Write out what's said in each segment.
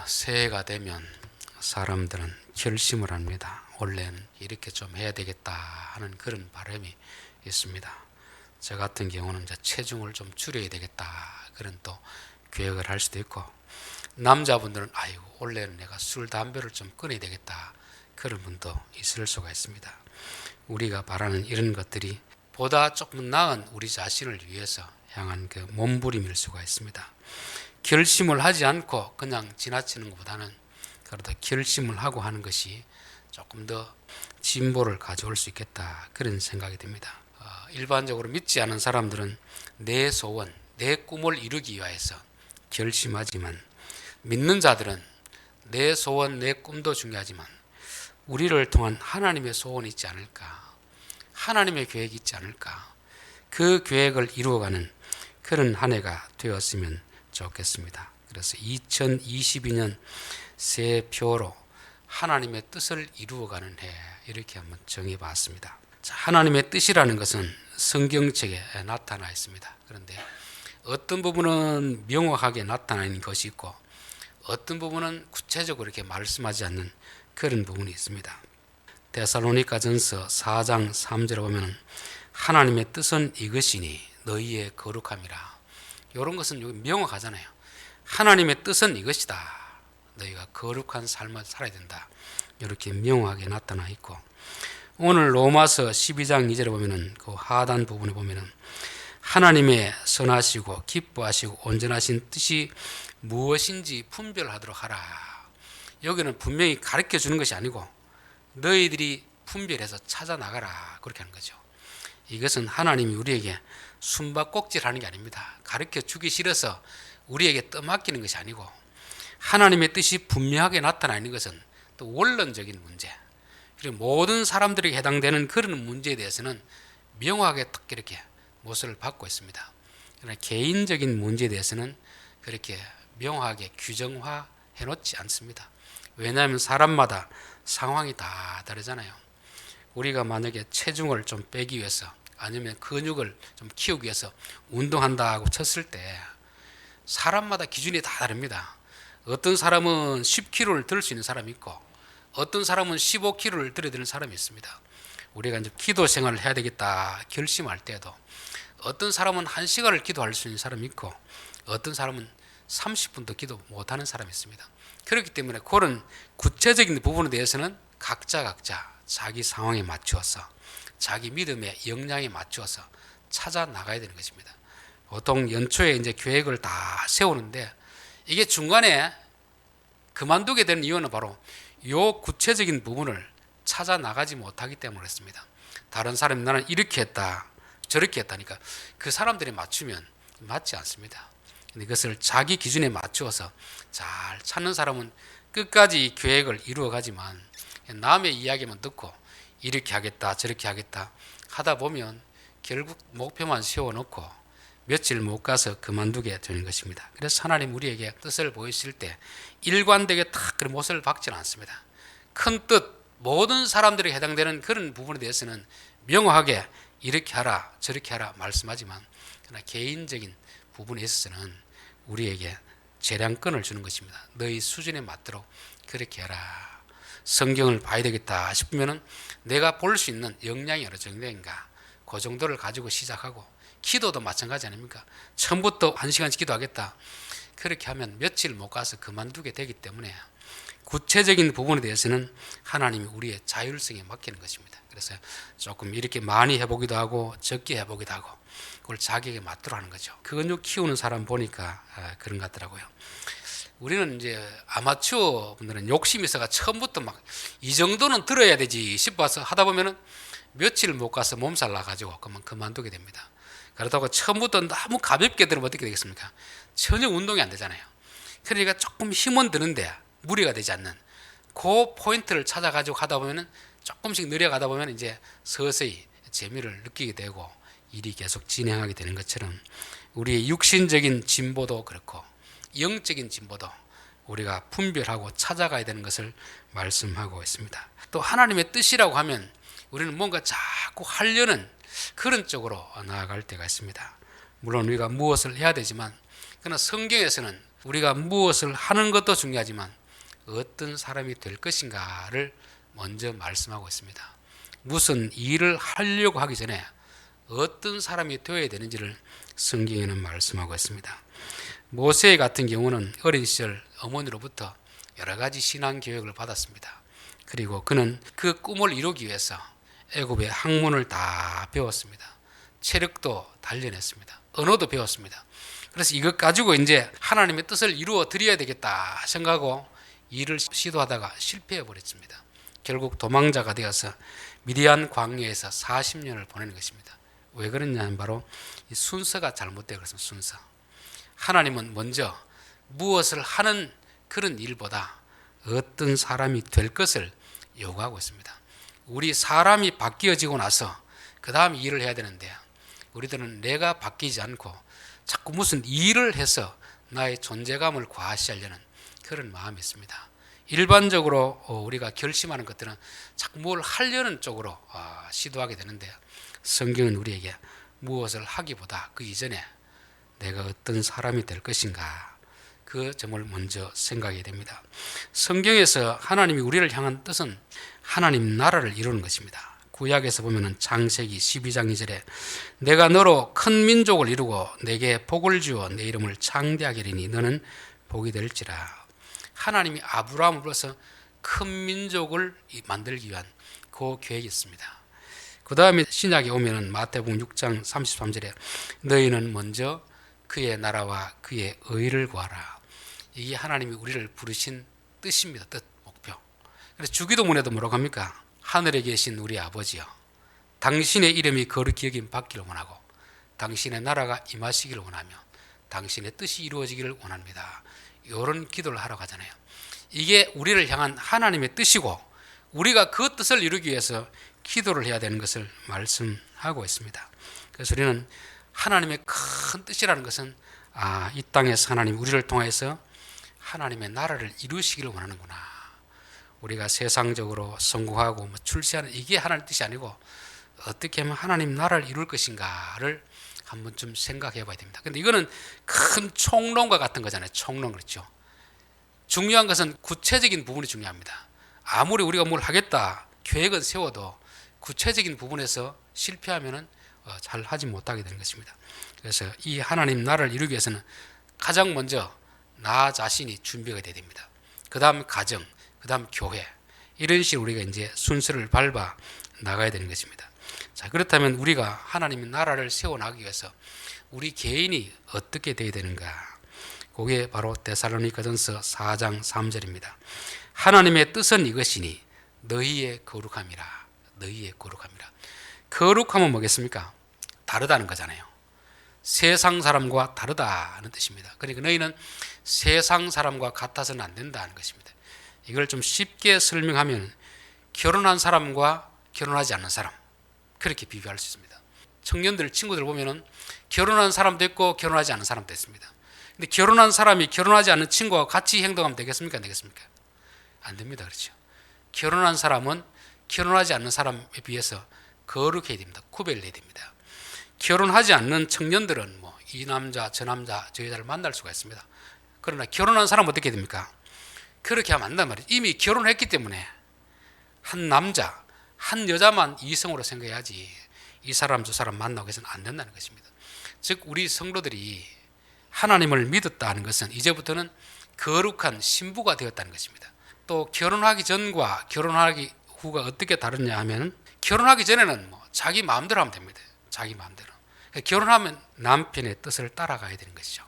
새해가 되면 사람들은 결심을 합니다. 원래는 이렇게 좀 해야 되겠다 하는 그런 바람이 있습니다. 저 같은 경우는 이제 체중을 좀 줄여야 되겠다 그런 또 계획을 할 수도 있고, 남자분들은 아이고 원래는 내가 술 담배를 좀 끊어야 되겠다 그런 분도 있을 수가 있습니다. 우리가 바라는 이런 것들이 보다 조금 나은 우리 자신을 위해서 향한 그 몸부림일 수가 있습니다. 결심을 하지 않고 그냥 지나치는 것보다는 그래도 결심을 하고 하는 것이 조금 더 진보를 가져올 수 있겠다 그런 생각이 듭니다. 일반적으로 믿지 않은 사람들은 내 소원, 내 꿈을 이루기 위해서 결심하지만, 믿는 자들은 내 소원, 내 꿈도 중요하지만 우리를 통한 하나님의 소원이 있지 않을까, 하나님의 계획이 있지 않을까, 그 계획을 이루어가는 그런 한 해가 되었으면 좋겠습니다. 그래서 2022년 새표로 하나님의 뜻을 이루어가는 해, 이렇게 한번 정해봤습니다. 자, 하나님의 뜻이라는 것은 성경책에 나타나 있습니다. 그런데 어떤 부분은 명확하게 나타나는 것이 있고 어떤 부분은 구체적으로 이렇게 말씀하지 않는 그런 부분이 있습니다. 데살로니가전서 4장 3절에 보면 하나님의 뜻은 이것이니 너희의 거룩함이라, 이런 것은 명확하잖아요. 하나님의 뜻은 이것이다, 너희가 거룩한 삶을 살아야 된다, 이렇게 명확하게 나타나 있고, 오늘 로마서 12장 2절에 보면은 그 하단 부분에 보면은 하나님의 선하시고 기뻐하시고 온전하신 뜻이 무엇인지 분별하도록 하라. 여기는 분명히 가르쳐 주는 것이 아니고 너희들이 분별해서 찾아 나가라, 그렇게 하는 거죠. 이것은 하나님이 우리에게 숨바꼭질하는 게 아닙니다. 가르쳐 주기 싫어서 우리에게 떠맡기는 것이 아니고, 하나님의 뜻이 분명하게 나타나 있는 것은 또 원론적인 문제, 그리고 모든 사람들에게 해당되는 그런 문제에 대해서는 명확하게 딱 이렇게 모습을 받고 있습니다. 그러나 개인적인 문제에 대해서는 그렇게 명확하게 규정화해 놓지 않습니다. 왜냐하면 사람마다 상황이 다 다르잖아요. 우리가 만약에 체중을 좀 빼기 위해서 아니면 근육을 좀 키우기 위해서 운동한다고 쳤을 때 사람마다 기준이 다 다릅니다. 어떤 사람은 10kg를 들 수 있는 사람이 있고 어떤 사람은 15kg를 들어야 되는 사람이 있습니다. 우리가 이제 기도 생활을 해야 되겠다 결심할 때도 어떤 사람은 1시간을 기도할 수 있는 사람이 있고 어떤 사람은 30분도 기도 못하는 사람이 있습니다. 그렇기 때문에 그런 구체적인 부분에 대해서는 각자 자기 상황에 맞추어서 자기 믿음의 역량에 맞추어서 찾아 나가야 되는 것입니다. 보통 연초에 이제 계획을 다 세우는데 이게 중간에 그만두게 되는 이유는 바로 이 구체적인 부분을 찾아 나가지 못하기 때문에 그렇습니다. 다른 사람이 나는 이렇게 했다 저렇게 했다니까 그 사람들이 맞추면 맞지 않습니다. 이것을 자기 기준에 맞추어서 잘 찾는 사람은 끝까지 계획을 이루어가지만 남의 이야기만 듣고 이렇게 하겠다 저렇게 하겠다 하다 보면 결국 목표만 세워놓고 며칠 못 가서 그만두게 되는 것입니다. 그래서 하나님 우리에게 뜻을 보이실 때 일관되게 딱 그런 모습을 박지는 않습니다. 큰 뜻, 모든 사람들에게 해당되는 그런 부분에 대해서는 명확하게 이렇게 하라 저렇게 하라 말씀하지만, 그러나 개인적인 부분에 있어서는 우리에게 재량권을 주는 것입니다. 너희 수준에 맞도록 그렇게 해라. 성경을 봐야 되겠다 싶으면 내가 볼 수 있는 역량이 어느 정도인가 그 정도를 가지고 시작하고, 기도도 마찬가지 아닙니까? 처음부터 1시간씩 기도하겠다 그렇게 하면 며칠 못 가서 그만두게 되기 때문에 구체적인 부분에 대해서는 하나님이 우리의 자율성에 맡기는 것입니다. 그래서 조금 이렇게 많이 해보기도 하고 적게 해보기도 하고 그걸 자기에게 맞도록 하는 거죠. 근육 키우는 사람 보니까 그런 것 같더라고요. 우리는 이제 아마추어 분들은 욕심이 있어가 처음부터 막 이 정도는 들어야 되지 싶어서 하다 보면은 며칠 못 가서 몸살 나가지고 그만두게 됩니다. 그렇다고 처음부터 너무 가볍게 들으면 어떻게 되겠습니까? 전혀 운동이 안 되잖아요. 그러니까 조금 힘은 드는데 무리가 되지 않는 그 포인트를 찾아가지고 하다 보면은 조금씩 느려가다 보면 이제 서서히 재미를 느끼게 되고 일이 계속 진행하게 되는 것처럼 우리의 육신적인 진보도 그렇고 영적인 진보도 우리가 분별하고 찾아가야 되는 것을 말씀하고 있습니다. 또 하나님의 뜻이라고 하면 우리는 뭔가 자꾸 하려는 그런 쪽으로 나아갈 때가 있습니다. 물론 우리가 무엇을 해야 되지만 그러나 성경에서는 우리가 무엇을 하는 것도 중요하지만 어떤 사람이 될 것인가를 먼저 말씀하고 있습니다. 무슨 일을 하려고 하기 전에 어떤 사람이 되어야 되는지를 성경에는 말씀하고 있습니다. 모세 같은 경우는 어린 시절 어머니로부터 여러 가지 신앙 교육을 받았습니다. 그리고 그는 그 꿈을 이루기 위해서 애굽의 학문을 다 배웠습니다. 체력도 단련했습니다. 언어도 배웠습니다. 그래서 이것 가지고 이제 하나님의 뜻을 이루어 드려야 되겠다 생각하고 일을 시도하다가 실패해 버렸습니다. 결국 도망자가 되어서 미디안 광야에서 40년을 보내는 것입니다. 왜 그러냐면 바로 이 순서가 잘못되어 그렇습니다. 순서. 하나님은 먼저 무엇을 하는 그런 일보다 어떤 사람이 될 것을 요구하고 있습니다. 우리 사람이 바뀌어지고 나서 그 다음 일을 해야 되는데 우리들은 내가 바뀌지 않고 자꾸 무슨 일을 해서 나의 존재감을 과시하려는 그런 마음이 있습니다. 일반적으로 우리가 결심하는 것들은 자꾸 뭘 하려는 쪽으로 시도하게 되는데 성경은 우리에게 무엇을 하기보다 그 이전에 내가 어떤 사람이 될 것인가 그 점을 먼저 생각해야 됩니다. 성경에서 하나님이 우리를 향한 뜻은 하나님 나라를 이루는 것입니다. 구약에서 보면은 창세기 12장 2절에 내가 너로 큰 민족을 이루고 내게 복을 주어 내 이름을 창대하게 하리니 너는 복이 될지라. 하나님이 아브라함을 불러서 큰 민족을 만들기 위한 그 계획이 있습니다. 그 다음에 신약에 오면은 마태복음 6장 33절에 너희는 먼저 그의 나라와 그의 의를 구하라. 이게 하나님이 우리를 부르신 뜻입니다. 뜻, 목표. 그래서 주기도문에도 뭐라고 합니까? 하늘에 계신 우리 아버지여, 당신의 이름이 거룩히 여김 받기를 원하고 당신의 나라가 임하시기를 원하며 당신의 뜻이 이루어지기를 원합니다. 이런 기도를 하러 가잖아요. 이게 우리를 향한 하나님의 뜻이고 우리가 그 뜻을 이루기 위해서 기도를 해야 되는 것을 말씀하고 있습니다. 그래서 우리는 하나님의 큰 뜻이라는 것은 이 땅에서 하나님 우리를 통해서 하나님의 나라를 이루시기를 원하는구나. 우리가 세상적으로 성공하고 출세하는 이게 하나님의 뜻이 아니고 어떻게 하면 하나님 나라를 이룰 것인가를 한번 좀 생각해 봐야 됩니다. 근데 이거는 큰 총론과 같은 거잖아요. 총론, 그렇죠. 중요한 것은 구체적인 부분이 중요합니다. 아무리 우리가 뭘 하겠다 계획은 세워도 구체적인 부분에서 실패하면은 잘 하지 못하게 되는 것입니다. 그래서 이 하나님 나라를 이루기 위해서는 가장 먼저 나 자신이 준비가 돼야 됩니다. 그 다음 가정, 그 다음 교회, 이런 식으로 우리가 이제 순서를 밟아 나가야 되는 것입니다. 자, 그렇다면 우리가 하나님의 나라를 세워나가기 위해서 우리 개인이 어떻게 돼야 되는가? 그게 바로 데살로니가전서 4장 3절입니다. 하나님의 뜻은 이것이니 너희의 거룩함이라. 너희의 거룩함이라. 거룩함은 뭐겠습니까? 다르다는 거잖아요. 세상 사람과 다르다는 뜻입니다. 그러니까 너희는 세상 사람과 같아서는 안 된다는 것입니다. 이걸 좀 쉽게 설명하면 결혼한 사람과 결혼하지 않는 사람, 그렇게 비교할 수 있습니다. 청년들, 친구들 보면은 결혼한 사람도 있고 결혼하지 않는 사람도 있습니다. 근데 결혼한 사람이 결혼하지 않는 친구와 같이 행동하면 되겠습니까? 안 되겠습니까? 안 됩니다. 그렇죠. 결혼한 사람은 결혼하지 않는 사람에 비해서 거룩해야 됩니다. 구별해야 됩니다. 결혼하지 않는 청년들은 이 남자, 저 남자, 저 여자를 만날 수가 있습니다. 그러나 결혼한 사람은 어떻게 됩니까? 그렇게 하면 안 된단 말이에요. 이미 결혼했기 때문에 한 남자, 한 여자만 이성으로 생각해야지 이 사람 저 사람 만나고 해서는 안 된다는 것입니다. 즉 우리 성도들이 하나님을 믿었다는 것은 이제부터는 거룩한 신부가 되었다는 것입니다. 또 결혼하기 전과 결혼하기 후가 어떻게 다르냐 하면 결혼하기 전에는 자기 마음대로 하면 됩니다. 자기 마음대로. 결혼하면 남편의 뜻을 따라가야 되는 것이죠.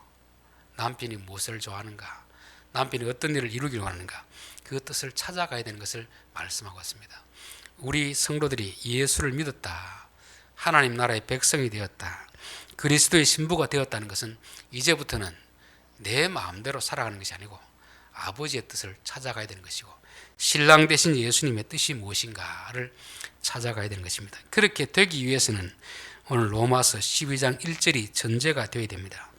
남편이 무엇을 좋아하는가, 남편이 어떤 일을 이루기를 원하는가, 그 뜻을 찾아가야 되는 것을 말씀하고 있습니다. 우리 성도들이 예수를 믿었다, 하나님 나라의 백성이 되었다, 그리스도의 신부가 되었다는 것은 이제부터는 내 마음대로 살아가는 것이 아니고 아버지의 뜻을 찾아가야 되는 것이고 신랑 되신 예수님의 뜻이 무엇인가를 찾아가야 되는 것입니다. 그렇게 되기 위해서는 오늘 로마서 12장 1절이 전제가 되어야 됩니다.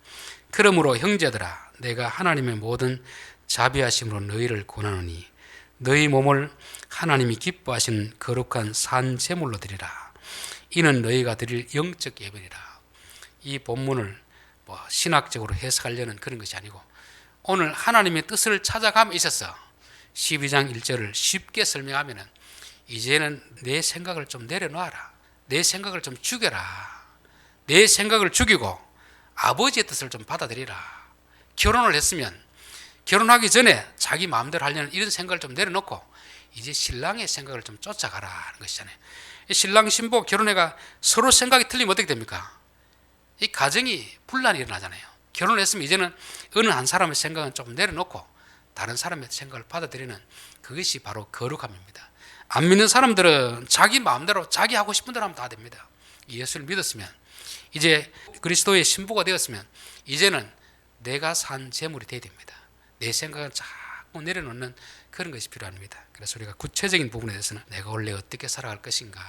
그러므로 형제들아 내가 하나님의 모든 자비하심으로 너희를 권하노니 너희 몸을 하나님이 기뻐하시는 거룩한 산 제물로 드리라. 이는 너희가 드릴 영적 예배니라. 이 본문을 신학적으로 해석하려는 그런 것이 아니고 오늘 하나님의 뜻을 찾아감에 있어서 12장 1절을 쉽게 설명하면 이제는 내 생각을 좀 내려놔라. 내 생각을 좀 죽여라. 내 생각을 죽이고 아버지의 뜻을 좀 받아들이라. 결혼을 했으면 결혼하기 전에 자기 마음대로 하려는 이런 생각을 좀 내려놓고 이제 신랑의 생각을 좀 쫓아가라 하는 것이잖아요. 신랑 신부 결혼해가 서로 생각이 틀리면 어떻게 됩니까? 이 가정이 분란이 일어나잖아요. 결혼을 했으면 이제는 어느 한 사람의 생각은 좀 내려놓고 다른 사람의 생각을 받아들이는 그것이 바로 거룩함입니다. 안 믿는 사람들은 자기 마음대로 자기 하고 싶은 대로 하면 다 됩니다. 예수를 믿었으면 이제 그리스도의 신부가 되었으면 이제는 내가 산 재물이 되어야 됩니다. 내 생각을 자꾸 내려놓는 그런 것이 필요합니다. 그래서 우리가 구체적인 부분에 대해서는 내가 원래 어떻게 살아갈 것인가,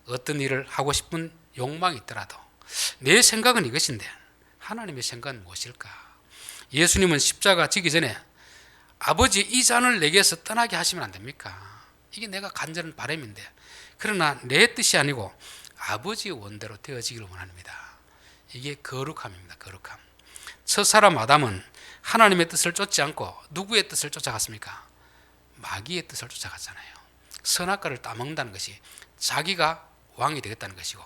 어떤 일을 하고 싶은 욕망이 있더라도 내 생각은 이것인데 하나님의 생각은 무엇일까? 예수님은 십자가 지기 전에 아버지 이 잔을 내게서 떠나게 하시면 안 됩니까? 이게 내가 간절한 바람인데 그러나 내 뜻이 아니고 아버지의 원대로 되어지기를 원합니다. 이게 거룩함입니다. 거룩함. 첫사람 아담은 하나님의 뜻을 쫓지 않고 누구의 뜻을 쫓아갔습니까? 마귀의 뜻을 쫓아갔잖아요. 선악과를 따먹는다는 것이 자기가 왕이 되겠다는 것이고,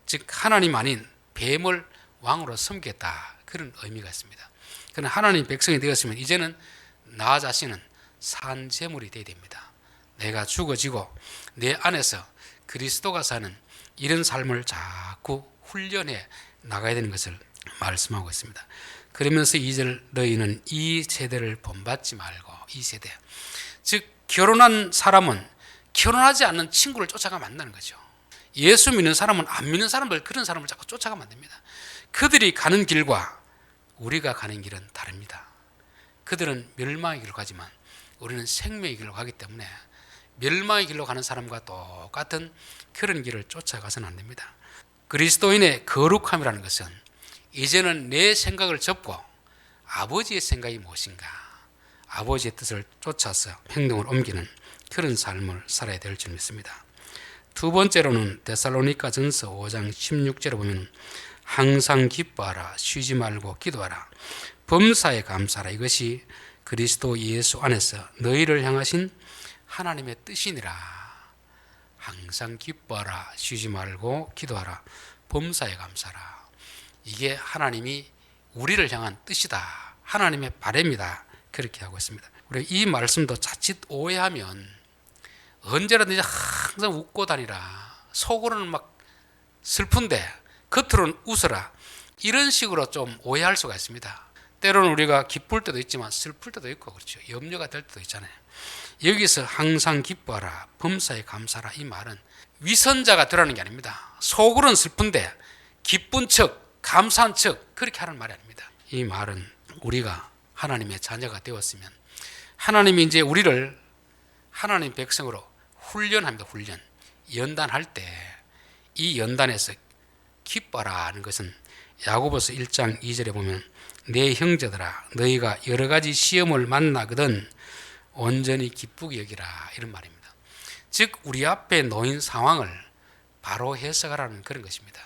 즉 하나님 아닌 뱀을 왕으로 섬기겠다, 그런 의미가 있습니다. 그러나 하나님 백성이 되었으면 이제는 나 자신은 산 제물이 되어야 됩니다. 내가 죽어지고 내 안에서 그리스도가 사는 이런 삶을 자꾸 훈련해 나가야 되는 것을 말씀하고 있습니다. 그러면서 2절 너희는 이 세대를 본받지 말고, 이 세대, 즉 결혼한 사람은 결혼하지 않는 친구를 쫓아가면 안 된다는 거죠. 예수 믿는 사람은 안 믿는 사람들, 그런 사람을 자꾸 쫓아가면 안 됩니다. 그들이 가는 길과 우리가 가는 길은 다릅니다. 그들은 멸망의 길로 가지만 우리는 생명의 길로 가기 때문에 멸망의 길로 가는 사람과 똑같은 그런 길을 쫓아가서는 안 됩니다. 그리스도인의 거룩함이라는 것은 이제는 내 생각을 접고 아버지의 생각이 무엇인가, 아버지의 뜻을 쫓아서 행동을 옮기는 그런 삶을 살아야 될 줄 믿습니다. 두 번째로는 데살로니가 전서 5장 16절에 보면 항상 기뻐하라, 쉬지 말고 기도하라, 범사에 감사하라, 이것이 그리스도 예수 안에서 너희를 향하신 하나님의 뜻이니라. 항상 기뻐하라, 쉬지 말고 기도하라, 범사에 감사하라. 이게 하나님이 우리를 향한 뜻이다, 하나님의 바람이다, 그렇게 하고 있습니다. 우리 이 말씀도 자칫 오해하면 언제라든지 항상 웃고 다니라, 속으로는 막 슬픈데 겉으로는 웃어라, 이런 식으로 좀 오해할 수가 있습니다. 때로는 우리가 기쁠 때도 있지만 슬플 때도 있고 그렇죠. 염려가 될 때도 있잖아요. 여기서 항상 기뻐하라, 범사에 감사하라, 이 말은 위선자가 되라는 게 아닙니다. 속으로는 슬픈데 기쁜 척, 감사한 척, 그렇게 하는 말이 아닙니다. 이 말은 우리가 하나님의 자녀가 되었으면 하나님이 이제 우리를 하나님 백성으로 훈련합니다. 훈련. 연단할 때 이 연단에서 기뻐라 하는 것은 야고보서 1장 2절에 보면 내 형제들아 너희가 여러 가지 시험을 만나거든 온전히 기쁘게 여기라, 이런 말입니다. 즉 우리 앞에 놓인 상황을 바로 해석하라는 그런 것입니다.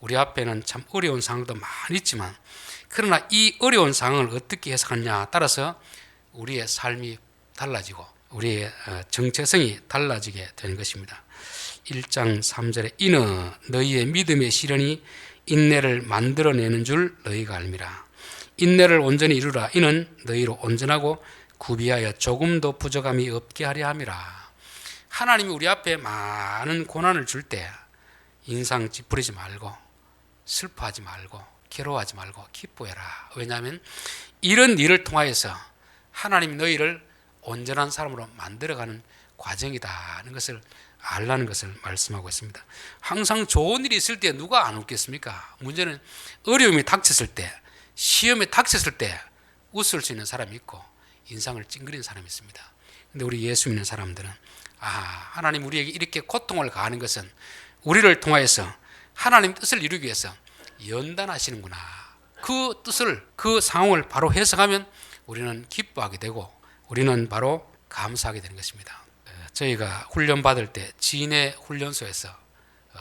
우리 앞에는 참 어려운 상황도 많이 있지만 그러나 이 어려운 상황을 어떻게 해석하느냐 따라서 우리의 삶이 달라지고 우리의 정체성이 달라지게 되는 것입니다. 1장 3절에 이는 너희의 믿음의 시련이 인내를 만들어내는 줄 너희가 알미라. 인내를 온전히 이루라. 이는 너희로 온전하고 구비하여 조금도 부족함이 없게 하려 함이라. 하나님이 우리 앞에 많은 고난을 줄 때 인상 찌푸리지 말고 슬퍼하지 말고 괴로워하지 말고 기뻐해라. 왜냐하면 이런 일을 통하여서 하나님이 너희를 온전한 사람으로 만들어가는 과정이다 하는 것을 알라는 것을 말씀하고 있습니다. 항상 좋은 일이 있을 때 누가 안 웃겠습니까? 문제는 어려움이 닥쳤을 때, 시험에 닥쳤을 때 웃을 수 있는 사람이 있고 인상을 찡그리는 사람이 있습니다. 근데 우리 예수 믿는 사람들은 하나님 우리에게 이렇게 고통을 가하는 것은 우리를 통하여서 하나님 뜻을 이루기 위해서 연단하시는구나. 그 뜻을, 그 상황을 바로 해석하면 우리는 기뻐하게 되고 우리는 바로 감사하게 되는 것입니다. 저희가 훈련 받을 때 진해 훈련소에서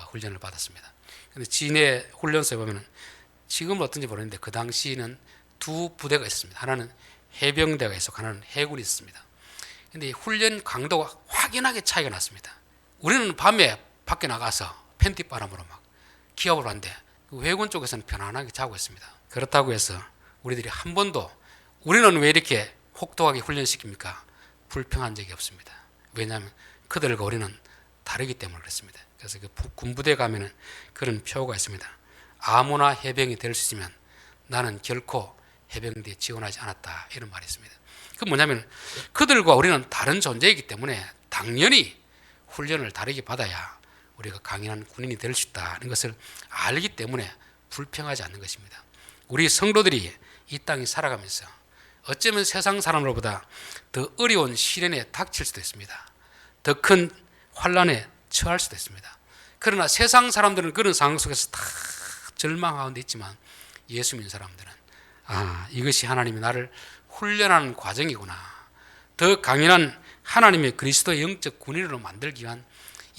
훈련을 받았습니다. 근데 진해 훈련소에 보면 지금은 어떤지 모르겠는데 그 당시에는 두 부대가 있습니다. 하나는 해병대가 속하는 해군이 있습니다. 근데 훈련 강도가 확연하게 차이가 났습니다. 우리는 밤에 밖에 나가서 팬티 바람으로 막 기압을 하는데 해군 쪽에서는 편안하게 자고 있습니다. 그렇다고 해서 우리들이 한 번도 우리는 왜 이렇게 혹독하게 훈련시킵니까? 불평한 적이 없습니다. 왜냐하면 그들과 우리는 다르기 때문에 그렇습니다. 그래서 그 군부대 가면은 그런 표가 있습니다. 아무나 해병이 될 수 있으면 나는 결코 해병대에 지원하지 않았다, 이런 말이 있습니다. 그 뭐냐면 그들과 우리는 다른 존재이기 때문에 당연히 훈련을 다르게 받아야 우리가 강인한 군인이 될 수 있다는 것을 알기 때문에 불평하지 않는 것입니다. 우리 성도들이 이 땅에 살아가면서 어쩌면 세상 사람들보다 더 어려운 시련에 닥칠 수도 있습니다. 더 큰 환난에 처할 수도 있습니다. 그러나 세상 사람들은 그런 상황 속에서 다 절망하는 데 있지만 예수 믿는 사람들은 이것이 하나님이 나를 훈련하는 과정이구나, 더 강인한 하나님의 그리스도의 영적 군인으로 만들기 위한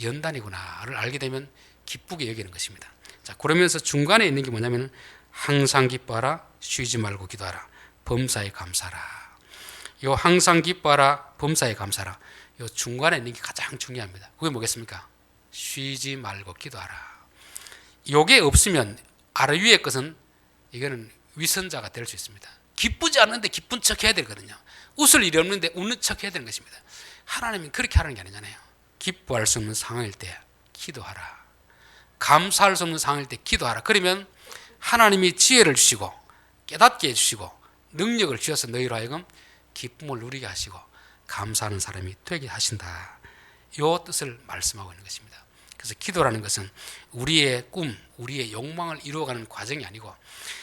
연단이구나를 알게 되면 기쁘게 여기는 것입니다. 자, 그러면서 중간에 있는 게 뭐냐면 항상 기뻐하라, 쉬지 말고 기도하라, 범사에 감사하라. 요 항상 기뻐하라, 범사에 감사하라, 요 중간에 있는 게 가장 중요합니다. 그게 뭐겠습니까? 쉬지 말고 기도하라. 요게 없으면 아래 위의 것은 이거는 위선자가 될 수 있습니다. 기쁘지 않는데 기쁜 척 해야 되거든요. 웃을 일이 없는데 웃는 척 해야 되는 것입니다. 하나님은 그렇게 하는 게 아니잖아요. 기뻐할 수 없는 상황일 때 기도하라, 감사할 수 없는 상황일 때 기도하라. 그러면 하나님이 지혜를 주시고 깨닫게 해주시고 능력을 주셔서 너희로 하여금 기쁨을 누리게 하시고 감사하는 사람이 되게 하신다, 이 뜻을 말씀하고 있는 것입니다. 그래서 기도라는 것은 우리의 꿈, 우리의 욕망을 이루어가는 과정이 아니고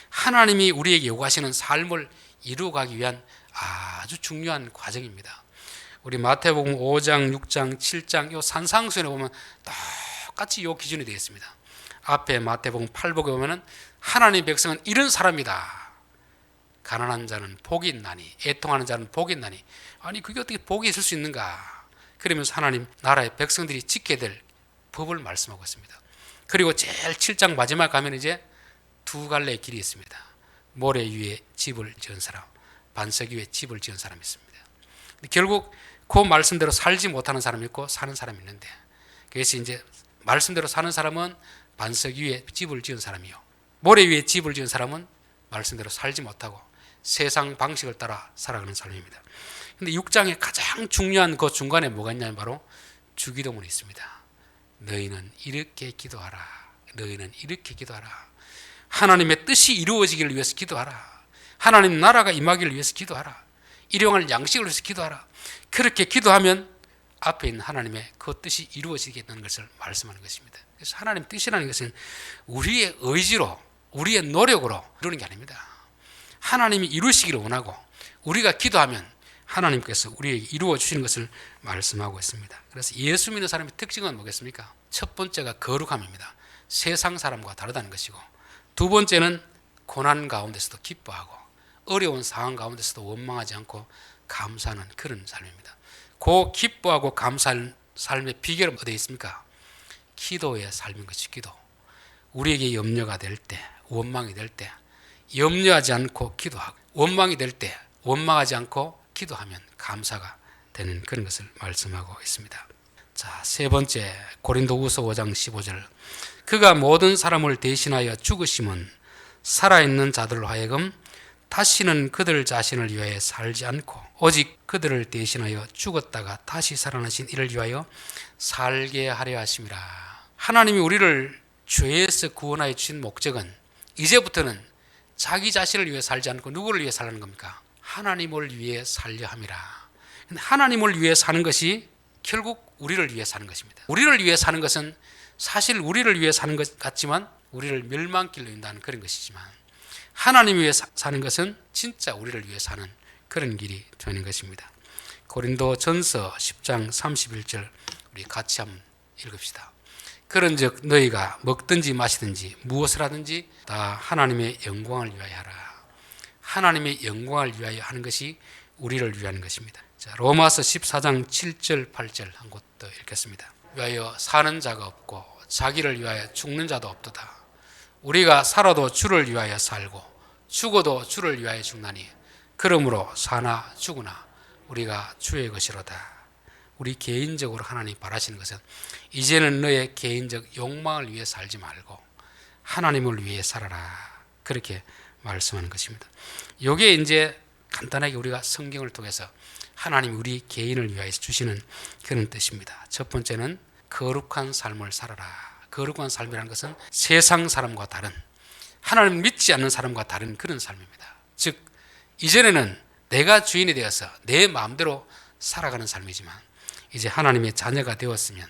하나님이 우리에게 요구하시는 삶을 이루어가기 위한 아주 중요한 과정입니다. 우리 마태복음 5장, 6장, 7장 이 산상수훈에 보면 똑같이 이 기준이 되어 있습니다. 앞에 마태복음 8복에 보면은 하나님의 백성은 이런 사람이다. 가난한 자는 복이 있나니, 애통하는 자는 복이 있나니. 아니 그게 어떻게 복이 있을 수 있는가? 그러면서 하나님 나라의 백성들이 지켜야 될 법을 말씀하고 있습니다. 그리고 제일 7장 마지막 가면 이제 두 갈래의 길이 있습니다. 모래 위에 집을 지은 사람, 반석 위에 집을 지은 사람이 있습니다. 결국 그 말씀대로 살지 못하는 사람이 있고 사는 사람이 있는데, 그래서 이제 말씀대로 사는 사람은 반석 위에 집을 지은 사람이요, 모래 위에 집을 지은 사람은 말씀대로 살지 못하고 세상 방식을 따라 살아가는 삶입니다. 근데 6장에 가장 중요한 그 중간에 뭐가 있냐면 바로 주기도문이 있습니다. 너희는 이렇게 기도하라, 너희는 이렇게 기도하라, 하나님의 뜻이 이루어지기를 위해서 기도하라, 하나님 나라가 임하기를 위해서 기도하라, 일용할 양식을 위해서 기도하라. 그렇게 기도하면 앞에 있는 하나님의 그 뜻이 이루어지겠다는 것을 말씀하는 것입니다. 그래서 하나님 뜻이라는 것은 우리의 의지로, 우리의 노력으로 이루는 게 아닙니다. 하나님이 이루시기를 원하고 우리가 기도하면 하나님께서 우리에게 이루어 주시는 것을 말씀하고 있습니다. 그래서 예수 믿는 사람의 특징은 뭐겠습니까? 첫 번째가 거룩함입니다. 세상 사람과 다르다는 것이고, 두 번째는 고난 가운데서도 기뻐하고 어려운 상황 가운데서도 원망하지 않고 감사하는 그런 삶입니다. 그 기뻐하고 감사하는 삶의 비결은 어디에 있습니까? 기도의 삶인 것이 기도. 우리에게 염려가 될 때, 원망이 될 때 염려하지 않고 기도하고, 원망이 될 때 원망하지 않고 기도하면 감사가 되는 그런 것을 말씀하고 있습니다. 자, 세 번째 고린도후서 5장 15절. 그가 모든 사람을 대신하여 죽으심은 살아있는 자들로 하여금 다시는 그들 자신을 위하여 살지 않고 오직 그들을 대신하여 죽었다가 다시 살아나신 이를 위하여 살게 하려 하심이라. 하나님이 우리를 죄에서 구원하여 주신 목적은 이제부터는 자기 자신을 위해 살지 않고 누구를 위해 살라는 겁니까? 하나님을 위해 살려 함이라. 하나님을 위해 사는 것이 결국 우리를 위해 사는 것입니다. 우리를 위해 사는 것은 사실 우리를 위해 사는 것 같지만 우리를 멸망길로 인도하는 그런 것이지만, 하나님 위해 사는 것은 진짜 우리를 위해 사는 그런 길이 되는 것입니다. 고린도 전서 10장 31절 우리 같이 한번 읽읍시다. 그런즉 너희가 먹든지 마시든지 무엇을 하든지 다 하나님의 영광을 위하여 하라. 하나님의 영광을 위하여 하는 것이 우리를 위한 것입니다. 자, 로마서 14장 7절 8절 한 곳 더 읽겠습니다. 위하여 사는 자가 없고 자기를 위하여 죽는 자도 없도다. 우리가 살아도 주를 위하여 살고 죽어도 주를 위하여 죽나니 그러므로 사나 죽으나 우리가 주의 것이로다. 우리 개인적으로 하나님 바라시는 것은 이제는 너의 개인적 욕망을 위해 살지 말고 하나님을 위해 살아라. 그렇게 말씀하는 것입니다. 이게 이제 간단하게 우리가 성경을 통해서 하나님 우리 개인을 위하여 주시는 그런 뜻입니다. 첫 번째는 거룩한 삶을 살아라. 거룩한 삶이라는 것은 세상 사람과 다른, 하나님을 믿지 않는 사람과 다른 그런 삶입니다. 즉 이전에는 내가 주인이 되어서 내 마음대로 살아가는 삶이지만 이제 하나님의 자녀가 되었으면,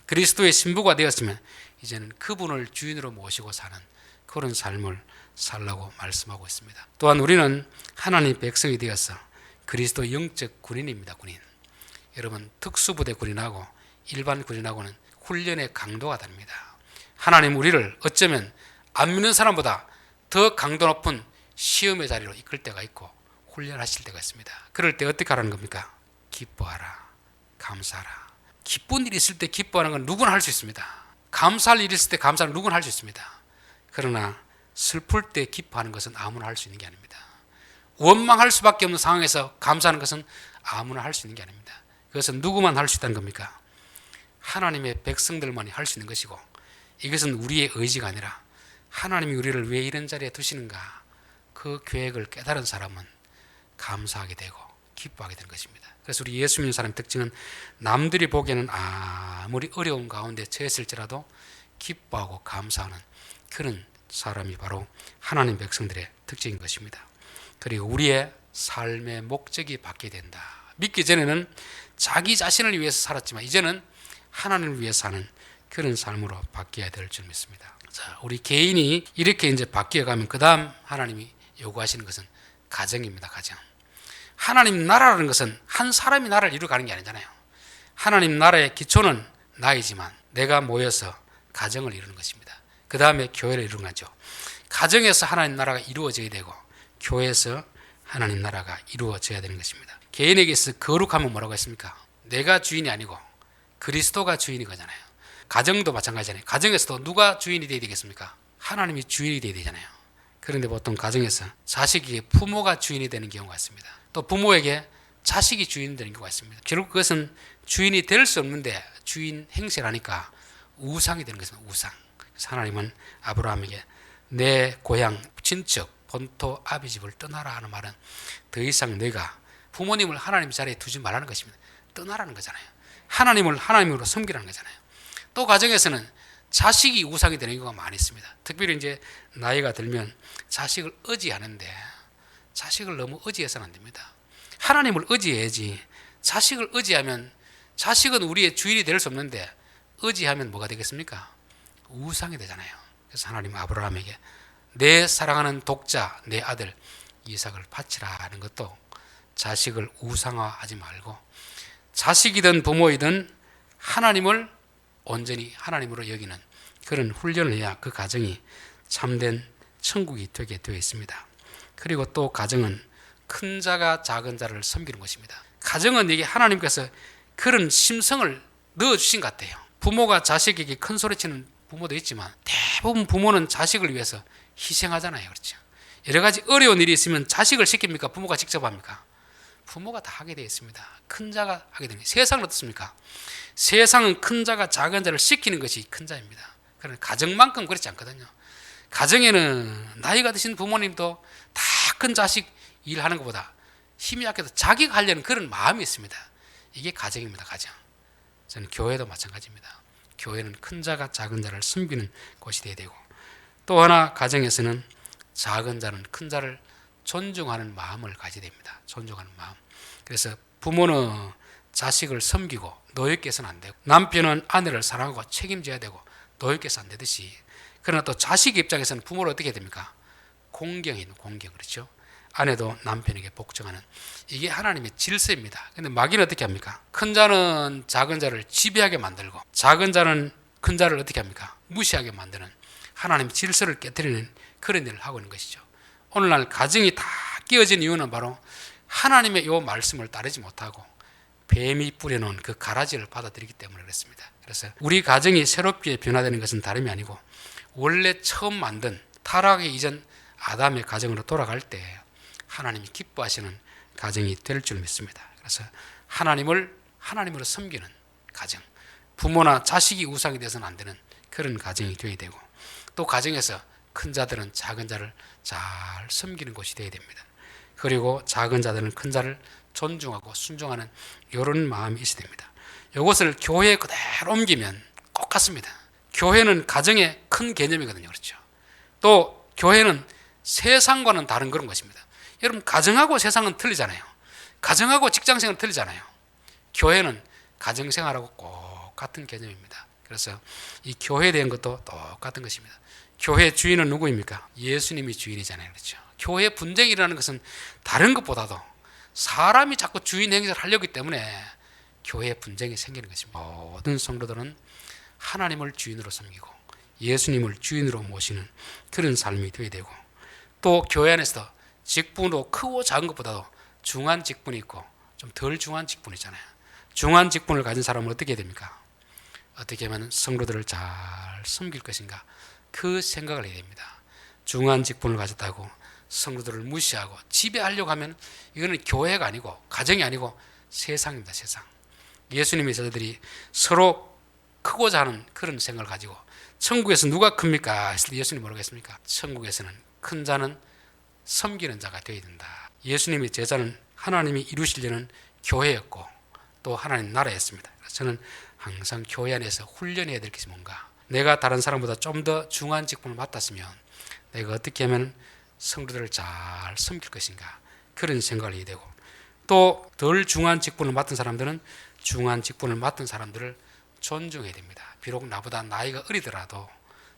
그리스도의 신부가 되었으면 이제는 그분을 주인으로 모시고 사는 그런 삶을 살라고 말씀하고 있습니다. 또한 우리는 하나님 백성이 되어서 그리스도 영적 군인입니다. 군인. 여러분, 특수부대 군인하고 일반 군인하고는 훈련의 강도가 다릅니다. 하나님 우리를 어쩌면 안 믿는 사람보다 더 강도 높은 시험의 자리로 이끌 때가 있고 훈련하실 때가 있습니다. 그럴 때 어떻게 하라는 겁니까? 기뻐하라, 감사하라. 기쁜 일이 있을 때 기뻐하는 건 누구나 할 수 있습니다. 감사할 일이 있을 때 감사는 누구나 할 수 있습니다. 그러나 슬플 때 기뻐하는 것은 아무나 할 수 있는 게 아닙니다. 원망할 수밖에 없는 상황에서 감사하는 것은 아무나 할 수 있는 게 아닙니다. 그것은 누구만 할 수 있다는 겁니까? 하나님의 백성들만이 할 수 있는 것이고, 이것은 우리의 의지가 아니라 하나님이 우리를 왜 이런 자리에 두시는가, 그 계획을 깨달은 사람은 감사하게 되고 기뻐하게 되는 것입니다. 그래서 우리 예수 믿는 사람의 특징은 남들이 보기에는 아무리 어려운 가운데 처했을지라도 기뻐하고 감사하는 그런 사람이 바로 하나님 백성들의 특징인 것입니다. 그리고 우리의 삶의 목적이 바뀌게 된다. 믿기 전에는 자기 자신을 위해서 살았지만 이제는 하나님을 위해 사는 그런 삶으로 바뀌어야 될 줄 믿습니다. 자, 우리 개인이 이렇게 이제 바뀌어가면 그 다음 하나님이 요구하시는 것은 가정입니다. 가정. 하나님 나라라는 것은 한 사람이 나라를 이루어가는 게 아니잖아요. 하나님 나라의 기초는 나이지만 내가 모여서 가정을 이루는 것입니다. 그 다음에 교회를 이루는 거죠. 가정에서 하나님 나라가 이루어져야 되고 교회에서 하나님 나라가 이루어져야 되는 것입니다. 개인에게서 거룩하면 뭐라고 했습니까? 내가 주인이 아니고 그리스도가 주인인 거잖아요. 가정도 마찬가지잖아요. 가정에서도 누가 주인이 되어야 되겠습니까? 하나님이 주인이 되어야 되잖아요. 그런데 보통 가정에서 자식에게 부모가 주인이 되는 경우가 있습니다. 또 부모에게 자식이 주인이 되는 경우가 있습니다. 결국 그것은 주인이 될 수 없는데 주인 행세를 하니까 우상이 되는 것입니다. 우상. 그래서 하나님은 아브라함에게 내 고향, 친척, 본토, 아비 집을 떠나라 하는 말은 더 이상 너희가 부모님을 하나님 자리에 두지 말라는 것입니다. 떠나라는 거잖아요. 하나님을 하나님으로 섬기라는 거잖아요. 또 가정에서는 자식이 우상이 되는 경우가 많이 있습니다. 특별히 이제 나이가 들면 자식을 의지하는데 자식을 너무 의지해서는 안 됩니다. 하나님을 의지해야지. 자식을 의지하면 자식은 우리의 주인이 될 수 없는데 의지하면 뭐가 되겠습니까? 우상이 되잖아요. 그래서 하나님 아브라함에게 내 사랑하는 독자 내 아들 이삭을 바치라 하는 것도 자식을 우상화하지 말고 자식이든 부모이든 하나님을 온전히 하나님으로 여기는 그런 훈련을 해야 그 가정이 참된 천국이 되게 되어 있습니다. 그리고 또 가정은 큰 자가 작은 자를 섬기는 것입니다. 가정은 이게 하나님께서 그런 심성을 넣어주신 것 같아요. 부모가 자식에게 큰 소리치는 부모도 있지만 대부분 부모는 자식을 위해서 희생하잖아요. 그렇죠? 여러 가지 어려운 일이 있으면 자식을 시킵니까? 부모가 직접 합니까? 부모가 다 하게 되어 있습니다. 큰 자가 하게 됩니다. 세상은 어떻습니까? 세상은 큰 자가 작은 자를 시키는 것이 큰 자입니다. 그러나 가정만큼 그렇지 않거든요. 가정에는 나이가 드신 부모님도 다 큰 자식 일하는 것보다 힘이 약해도 자기가 하려는 그런 마음이 있습니다. 이게 가정입니다. 가정. 저는 교회도 마찬가지입니다. 교회는 큰 자가 작은 자를 섬기는 곳이 되어야 되고, 또 하나 가정에서는 작은 자는 큰 자를 존중하는 마음을 가져야 됩니다. 존중하는 마음. 그래서 부모는 자식을 섬기고 노예께서는 안 되고, 남편은 아내를 사랑하고 책임져야 되고 노예께서 안 되듯이, 그러나 또 자식 입장에서는 부모를 어떻게 해야 됩니까? 공경이 있는 공경. 그렇죠? 아내도 남편에게 복종하는, 이게 하나님의 질서입니다. 근데 마귀는 어떻게 합니까? 큰 자는 작은 자를 지배하게 만들고 작은 자는 큰 자를 어떻게 합니까? 무시하게 만드는 하나님의 질서를 깨뜨리는 그런 일을 하고 있는 것이죠. 오늘날 가정이 다 깨어진 이유는 바로 하나님의 이 말씀을 따르지 못하고 뱀이 뿌려놓은 그 가라지를 받아들이기 때문에 그렇습니다. 그래서 우리 가정이 새롭게 변화되는 것은 다름이 아니고 원래 처음 만든 타락의 이전 아담의 가정으로 돌아갈 때 하나님이 기뻐하시는 가정이 될 줄 믿습니다. 그래서 하나님으로 섬기는 가정, 부모나 자식이 우상이 되어서는 안 되는 그런 가정이 되어야 되고, 또 가정에서 큰 자들은 작은 자를 잘 섬기는 곳이 되어야 됩니다. 그리고 작은 자들은 큰 자를 존중하고 순종하는 이런 마음이 있어야 됩니다. 이것을 교회에 그대로 옮기면 꼭 같습니다. 교회는 가정의 큰 개념이거든요. 그렇죠? 또 교회는 세상과는 다른 그런 것입니다. 여러분, 가정하고 세상은 틀리잖아요. 가정하고 직장생활은 틀리잖아요. 교회는 가정생활하고 꼭 같은 개념입니다. 그래서 이 교회에 대한 것도 똑같은 것입니다. 교회 주인은 누구입니까? 예수님이 주인이잖아요. 그렇죠? 교회 분쟁이라는 것은 다른 것보다도 사람이 자꾸 주인 행세를 하려기 때문에 교회 분쟁이 생기는 것입니다. 모든 성도들은 하나님을 주인으로 섬기고 예수님을 주인으로 모시는 그런 삶이 되어야 되고, 또 교회 안에서 직분도 크고 작은 것보다도 중한 직분이 있고 좀 덜 중한 직분이 있잖아요. 중한 직분을 가진 사람은 어떻게 해야 됩니까? 어떻게 하면 성도들을 잘 섬길 것인가, 그 생각을 해야 됩니다. 중한 직분을 가졌다고 성도들을 무시하고 지배하려고 하면 이거는 교회가 아니고 가정이 아니고 세상입니다. 세상. 예수님의 제자들이 서로 크고자 하는 그런 생각을 가지고 천국에서 누가 큽니까? 했을 때 예수님 뭐라고 했습니까? 천국에서는 큰 자는 섬기는 자가 되어야 된다. 예수님의 제자는 하나님이 이루시려는 교회였고 또 하나님 나라였습니다. 그래서 저는 항상 교회 안에서 훈련해야 될 것이 뭔가, 내가 다른 사람보다 좀 더 중한 직분을 맡았으면 내가 어떻게 하면 성도들을 잘 섬길 것인가, 그런 생각을 해야 되고, 또 덜 중한 직분을 맡은 사람들은 중한 직분을 맡은 사람들을 존중해야 됩니다. 비록 나보다 나이가 어리더라도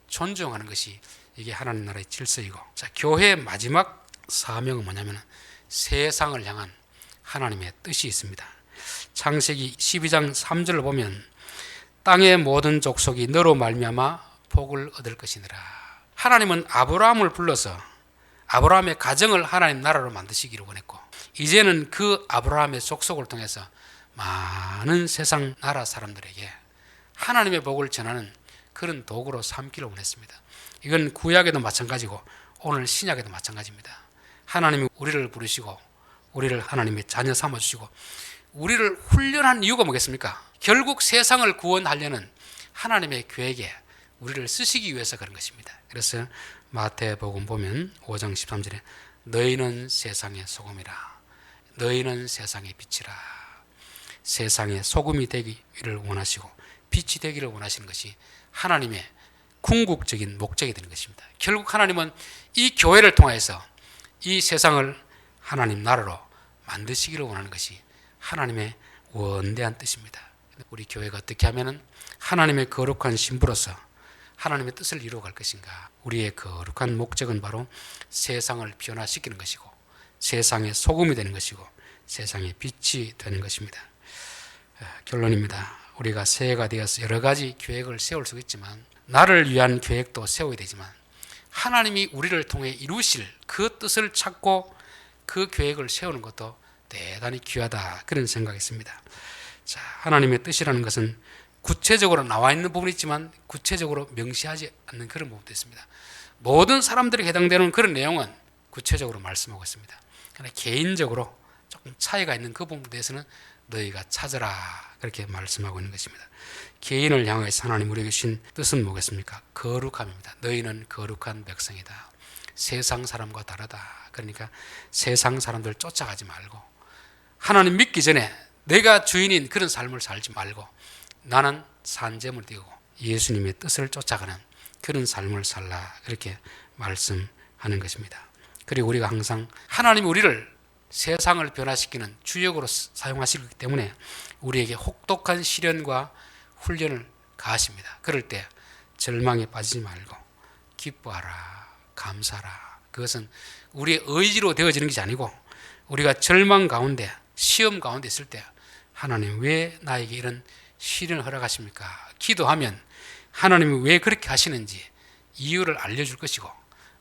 존중하는 것이 이게 하나님 나라의 질서이고, 자, 교회의 마지막 사명은 뭐냐면 세상을 향한 하나님의 뜻이 있습니다. 창세기 12장 3절을 보면 땅의 모든 족속이 너로 말미암아 복을 얻을 것이니라. 하나님은 아브라함을 불러서 아브라함의 가정을 하나님 나라로 만드시기를 원했고, 이제는 그 아브라함의 족속을 통해서 많은 세상 나라 사람들에게 하나님의 복을 전하는 그런 도구로 삼기를 원했습니다. 이건 구약에도 마찬가지고 오늘 신약에도 마찬가지입니다. 하나님이 우리를 부르시고 우리를 하나님의 자녀 삼아주시고 우리를 훈련한 이유가 뭐겠습니까? 결국 세상을 구원하려는 하나님의 계획에 우리를 쓰시기 위해서 그런 것입니다. 그래서 마태복음 보면 5장 13절에 너희는 세상의 소금이라, 너희는 세상의 빛이라. 세상의 소금이 되기를 원하시고 빛이 되기를 원하시는 것이 하나님의 궁극적인 목적이 되는 것입니다. 결국 하나님은 이 교회를 통해서 이 세상을 하나님 나라로 만드시기를 원하는 것이 하나님의 원대한 뜻입니다. 우리 교회가 어떻게 하면 하나님의 거룩한 신부로서 하나님의 뜻을 이루어갈 것인가. 우리의 거룩한 목적은 바로 세상을 변화시키는 것이고 세상의 소금이 되는 것이고 세상의 빛이 되는 것입니다. 결론입니다. 우리가 새해가 되어서 여러 가지 계획을 세울 수 있지만, 나를 위한 계획도 세워야 되지만 하나님이 우리를 통해 이루실 그 뜻을 찾고 그 계획을 세우는 것도 대단히 귀하다, 그런 생각이 있습니다. 자, 하나님의 뜻이라는 것은 구체적으로 나와 있는 부분이 있지만 구체적으로 명시하지 않는 그런 부분도 있습니다. 모든 사람들에게 해당되는 그런 내용은 구체적으로 말씀하고 있습니다. 그러나 개인적으로 조금 차이가 있는 그 부분에 대해서는 너희가 찾으라, 그렇게 말씀하고 있는 것입니다. 개인을 향해서 하나님 우리에게 주신 뜻은 뭐겠습니까? 거룩함입니다. 너희는 거룩한 백성이다. 세상 사람과 다르다. 그러니까 세상 사람들 쫓아가지 말고 하나님 믿기 전에 내가 주인인 그런 삶을 살지 말고 나는 산재물 띄우고 예수님의 뜻을 쫓아가는 그런 삶을 살라, 그렇게 말씀하는 것입니다. 그리고 우리가 항상 하나님이 우리를 세상을 변화시키는 주역으로 사용하시기 때문에 우리에게 혹독한 시련과 훈련을 가하십니다. 그럴 때 절망에 빠지지 말고 기뻐하라, 감사하라. 그것은 우리의 의지로 되어지는 것이 아니고 우리가 절망 가운데, 시험 가운데 있을 때 하나님 왜 나에게 이런 시련을 허락하십니까? 기도하면 하나님이 왜 그렇게 하시는지 이유를 알려줄 것이고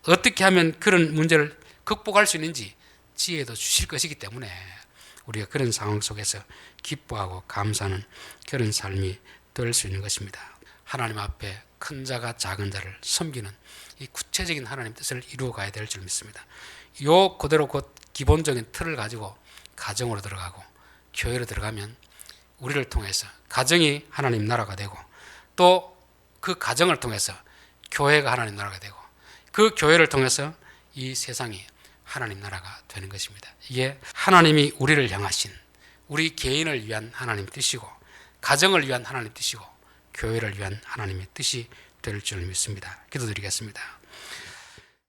어떻게 하면 그런 문제를 극복할 수 있는지 지혜도 주실 것이기 때문에 우리가 그런 상황 속에서 기뻐하고 감사하는 그런 삶이 될 수 있는 것입니다. 하나님 앞에 큰 자가 작은 자를 섬기는 이 구체적인 하나님 뜻을 이루어 가야 될 줄 믿습니다. 요 그대로 그 기본적인 틀을 가지고 가정으로 들어가고 교회로 들어가면 우리를 통해서 가정이 하나님 나라가 되고 또 그 가정을 통해서 교회가 하나님 나라가 되고 그 교회를 통해서 이 세상이 하나님 나라가 되는 것입니다. 이게 하나님이 우리를 향하신 우리 개인을 위한 하나님 뜻이고 가정을 위한 하나님 뜻이고 교회를 위한 하나님의 뜻이 될 줄 믿습니다. 기도드리겠습니다.